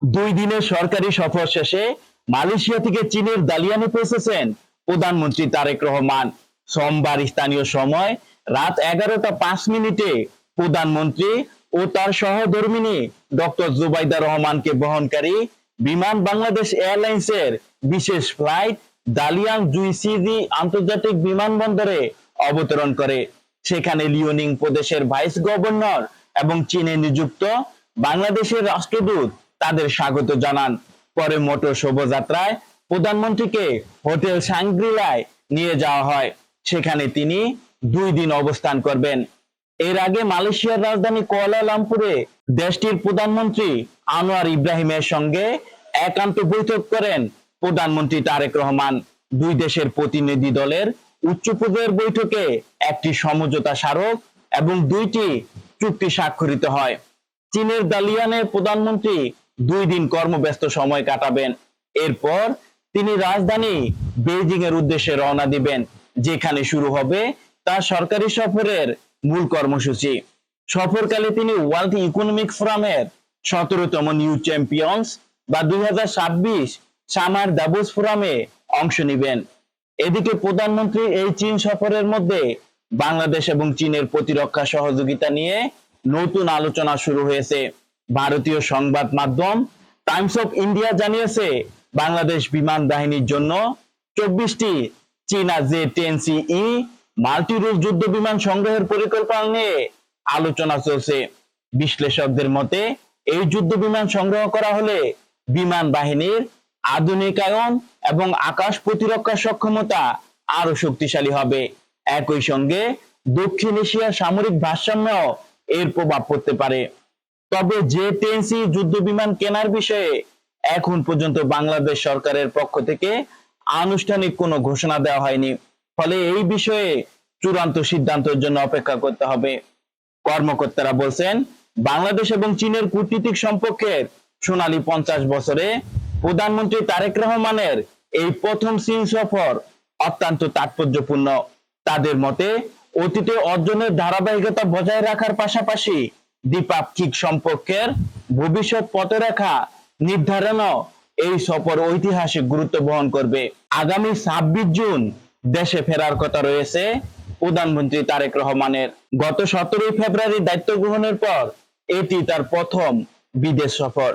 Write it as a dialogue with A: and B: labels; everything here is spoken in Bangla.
A: দুই দিনের সরকারি সফর শেষে মালয়েশিয়া থেকে চীনের দালিয়ানে পৌঁছেছেন প্রধানমন্ত্রী তারেক রহমান। সোমবার স্থানীয় সময় রাত 11টা 5 মিনিটে প্রধানমন্ত্রী ও তার সহধর্মিণী ডক্টর জুবাইদা রহমানকে বহনকারী বিমান বাংলাদেশ এয়ারলাইন্সের বিশেষ ফ্লাইট দালিয়ান জুইসিজি আন্তর্জাতিক বিমানবন্দরে অবতরণ করে। সেখানে লিওনিং প্রদেশের ভাইস গভর্নর এবং চীনে নিযুক্ত বাংলাদেশের রাষ্ট্রদূত তাদের স্বাগত জানান। পরে মোটর শোভাযাত্রায় প্রধানমন্ত্রীকে হোটেল সাংগ্রিলায় নিয়ে যাওয়া হয়। সেখানে তিনি 2 দিন অবস্থান করবেন। এর আগে মালয়েশিয়ার রাজধানী কুয়ালালামপুরে দেশটির প্রধানমন্ত্রী আনোয়ার ইব্রাহিমের সঙ্গে একান্ত বৈঠক করেন প্রধানমন্ত্রী তারেক রহমান। দুই দেশের প্রতিনিধি দলের উচ্চ পর্যায়ের বৈঠকে একটি সমঝোতা স্মারক এবং 2টি চুক্তি স্বাক্ষরিত হয়। চীনের দালিয়ানে প্রধানমন্ত্রী 2 দিন কর্মব্যস্ত সময় কাটাবেন। এরপর তিনি রাজধানী বেইজিং এর উদ্দেশ্যে রওনা দিবেন, যেখানে শুরু হবে তার সরকারি সফরের মূল কর্মসূচি। সফরকালে তিনি ওয়ার্ল্ড ইকোনমিক ফোরামের 17তম নিউ চ্যাম্পিয়ন্স বা 2026 সামার দাভোস ফোরামে অংশ নেবেন। এদিকে প্রধানমন্ত্রীর এই চীন সফরের মধ্যে বাংলাদেশ এবং চীনের প্রতিরক্ষা সহযোগিতা নিয়ে নতুন আলোচনা শুরু হয়েছে। ভারতীয় সংবাদ মাধ্যম টাইমস অফ ইন্ডিয়া জানিয়েছে, বাংলাদেশ বিমান বাহিনীর জন্য 24টি চীনা J-10CE মাল্টি-রুল যুদ্ধ বিমান সংগ্রহের পরিকল্পনা নিয়ে আলোচনা চলছে। বিশ্লেষকদের মতে এই যুদ্ধ বিমান সংগ্রহ করা হলে বিমান বাহিনীর আধুনিকায়ন এবং আকাশ প্রতিরক্ষা সক্ষমতা আরো শক্তিশালী হবে। একই সঙ্গে দক্ষিণ এশিয়ার সামরিক ভারসাম্য এর প্রভাব পড়তে পারে। তবে J-10C যুদ্ধ বিমান কেনার বিষয়ে এখন পর্যন্ত বাংলাদেশ সরকারের পক্ষ থেকে আনুষ্ঠানিক কোনো ঘোষণা দেওয়া হয়নি। ফলে এই বিষয়ে চূড়ান্ত সিদ্ধান্তের জন্য অপেক্ষা করতে হবে। কর্মকর্তারা বলছেন, বাংলাদেশ এবং চীনের কূটনীতিক সম্পর্কের সোনালী 50 বছরে প্রধানমন্ত্রী তারেক রহমানের এই প্রথম চীন সফর অত্যন্ত তাৎপর্যপূর্ণ। তাদের মতে অতীতে অর্জনের ধারাবাহিকতা বজায় রাখার পাশাপাশি দ্বিপাক্ষিক সম্পর্কের ভবিষ্যৎ পথরেখা নির্ধারণও এই সফর ঐতিহাসিক গুরুত্ব বহন করবে। আগামী 26 জুন দেশে ফেরার কথা রয়েছে প্রধানমন্ত্রী তারেক রহমানের। গত 17 ফেব্রুয়ারি দায়িত্ব গ্রহণের পর এটি তার প্রথম বিদেশ সফর।